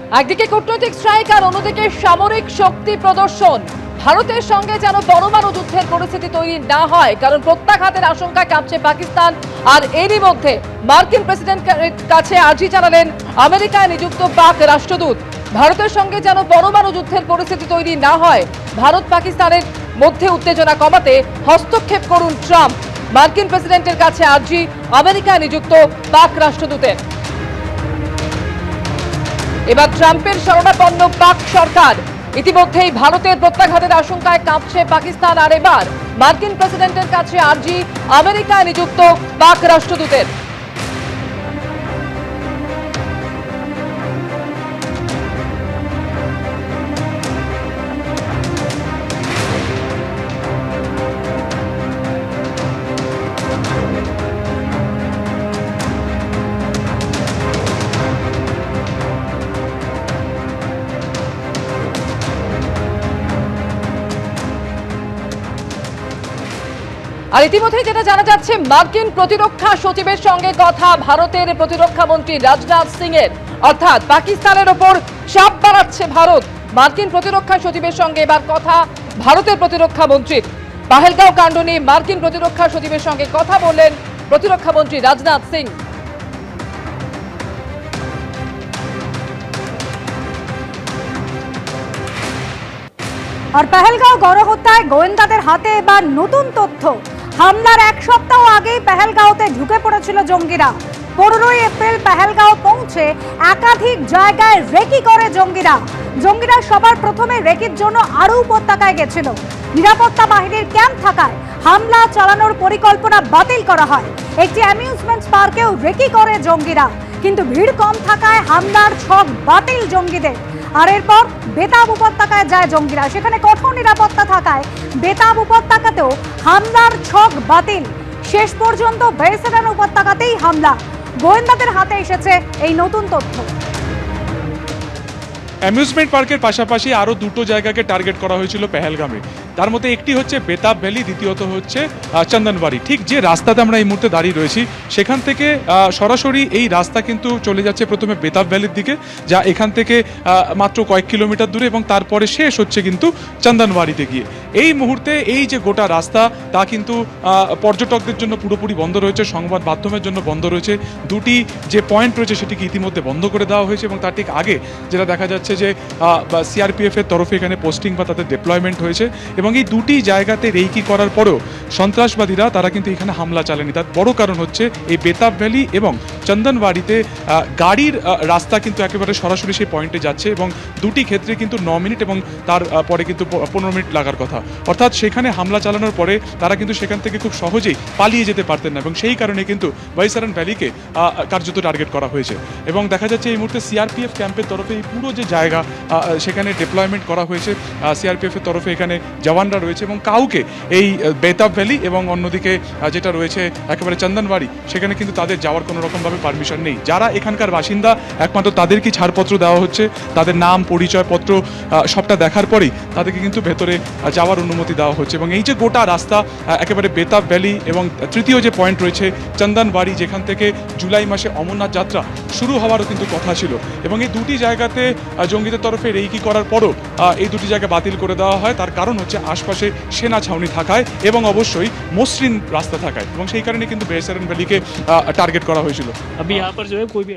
একদিকে কূটনৈতিক স্ট্রাইক আর অন্যদিকে সামরিক শক্তি প্রদর্শন। ভারতের সঙ্গে যেন পরমাণু যুদ্ধের পরিস্থিতি তৈরি না হয়, কারণ প্রত্যাঘাতের আশঙ্কায় কাঁপছে পাকিস্তান। আর এরই মধ্যে মার্কিন প্রেসিডেন্টের কাছে আর্জি জানালেন আমেরিকায় নিযুক্ত পাক রাষ্ট্রদূত। ভারতের সঙ্গে যেন পরমাণু যুদ্ধের পরিস্থিতি তৈরি না হয়, ভারত পাকিস্তানের মধ্যে উত্তেজনা কমাতে হস্তক্ষেপ করুন ট্রাম্প। মার্কিন প্রেসিডেন্টের কাছে আর্জি আমেরিকায় নিযুক্ত পাক রাষ্ট্রদূতের। এবার ট্রাম্পের শরণাপন্ন পাক সরকার। ইতিমধ্যেই ভারতের প্রত্যাঘাতের আশঙ্কায় কাঁপছে পাকিস্তান। আর এবার মার্কিন প্রেসিডেন্টের কাছে আর্জি আমেরিকায় নিযুক্ত পাক রাষ্ট্রদূতের। আর ইতিমধ্যে যেটা জানা যাচ্ছে, মার্কিন প্রতিরক্ষা সচিবের সঙ্গে কথা ভারতের প্রতিরক্ষা মন্ত্রী রাজনাথ সিং এর। অর্থাৎ পাকিস্তানের ওপর চাপ বাড়াচ্ছে ভারত। মার্কিন প্রতিরক্ষা সচিবের সঙ্গে এবার কথা ভারতের প্রতিরক্ষা মন্ত্রীর। পাহেলগাঁও কাণ্ড নিয়ে মার্কিন প্রতিরক্ষা সচিবের সঙ্গে কথা বললেন প্রতিরক্ষা মন্ত্রী রাজনাথ সিং। আর পেহেলগাঁও গণহত্যায় গোয়েন্দাদের হাতে এবার নতুন তথ্য। হামলার এক সপ্তাহ আগেই পেহেলগাঁওতে ঢুকে পড়েছিল জঙ্গিরা। 15ই এপ্রিল পেহেলগাঁও পৌঁছে একাধিক জায়গায় রেকি করে জঙ্গিরা সবার প্রথমে রেকির জন্য আরও উপত্যকায় গেছিল। নিরাপত্তা বাহিনীর ক্যাম্প থাকায় হামলা চালানোর পরিকল্পনা বাতিল করা হয়। একটি অ্যামিউজমেন্ট পার্কেও রেকি করে জঙ্গিরা, কিন্তু ভিড় কম থাকায় হামলার ছক বাতিল জঙ্গিদের। আর এরপর বেতাব উপত্যকায় যায় জঙ্গিরা। সেখানে কঠোর নিরাপত্তা থাকায় বেতাব উপত্যকাতেও হামলার ছক বাতিল। শেষ পর্যন্ত বেসরান উপত্যকাতেই হামলা। গোয়েন্দাদের হাতে এসেছে এই নতুন তথ্য। অ্যামিউজমেন্ট পার্কের পাশাপাশি আরও দুটো জায়গাকে টার্গেট করা হয়েছিল পেহেলগামে। তার মধ্যে একটি হচ্ছে বেতাব ভ্যালি, দ্বিতীয়ত হচ্ছে চন্দনবাড়ি। ঠিক যে রাস্তাতে আমরা এই মুহূর্তে দাঁড়িয়ে রয়েছি, সেখান থেকে সরাসরি এই রাস্তা কিন্তু চলে যাচ্ছে প্রথমে বেতাব ভ্যালির দিকে, যা এখান থেকে মাত্র কয়েক কিলোমিটার দূরে, এবং তারপরে শেষ হচ্ছে কিন্তু চন্দনবাড়িতে গিয়ে। এই মুহূর্তে এই যে গোটা রাস্তা, তা কিন্তু পর্যটকদের জন্য পুরোপুরি বন্ধ রয়েছে, সংবাদ মাধ্যমের জন্য বন্ধ রয়েছে। দুটি যে পয়েন্ট রয়েছে সেটিকে ইতিমধ্যে বন্ধ করে দেওয়া হয়েছে, এবং তার ঠিক আগে যেটা দেখা যাচ্ছে যে সিআরপিএফ এর তরফে এখানে পোস্টিং বা তাদের ডিপ্লয়মেন্ট হয়েছে। এবং এই দুটি জায়গাতে রেকি করার পরেও সন্ত্রাসবাদীরা তারা কিন্তু এখানে হামলা চালায়নি। তার বড় কারণ হচ্ছে এই বেতাব ভ্যালি এবং চন্দনবাড়িতে গাড়ির রাস্তা কিন্তু একেবারে সরাসরি সেই পয়েন্টে যাচ্ছে, এবং দুটি ক্ষেত্রে কিন্তু 9 মিনিট এবং তার পরে কিন্তু 15 মিনিট লাগার কথা। অর্থাৎ সেখানে হামলা চালানোর পরে তারা কিন্তু সেখান থেকে খুব সহজেই পালিয়ে যেতে পারতেন না, এবং সেই কারণে কিন্তু বাইসারান ভ্যালিকে কার্যত টার্গেট করা হয়েছে। এবং দেখা যাচ্ছে এই মুহূর্তে সিআরপিএফ ক্যাম্পের তরফে এই পুরো যে জায়গা সেখানে ডিপ্লয়মেন্ট করা হয়েছে। সিআরপিএফ এর তরফে এখানে জওয়ানরা রয়েছে, এবং কাউকে এই বেতাব ভ্যালি এবং অন্যদিকে যেটা রয়েছে একেবারে চন্দনবাড়ি, সেখানে কিন্তু তাদের যাওয়ার কোনো রকমভাবে পারমিশন নেই। যারা এখানকার বাসিন্দা একমাত্র তাদেরকে ছাড়পত্র দেওয়া হচ্ছে, তাদের নাম পরিচয়পত্র সবটা দেখার পরেই তাদেরকে কিন্তু ভেতরে যাওয়ার অনুমতি দেওয়া হচ্ছে। এবং এই যে গোটা রাস্তা একেবারে বেতাব ভ্যালি এবং তৃতীয় যে পয়েন্ট রয়েছে চন্দনবাড়ি, যেখান থেকে জুলাই মাসে অমরনাথ যাত্রা শুরু হওয়ারও কিন্তু কথা ছিল, এবং এই দুটি জায়গাতে জঙ্গিদের তরফে রেকি করার পরও এই দুটি জায়গা বাতিল করে দেওয়া হয়। তার কারণ হচ্ছে আশপাশে সেনা ছাউনি থাকায় এবং অবশ্যই মসৃণ রাস্তা থাকায়, এবং সেই কারণে কিন্তু বেসরান ভ্যালিকে টার্গেট করা হয়েছিল। अभी यहाँ पर जो है कोई भी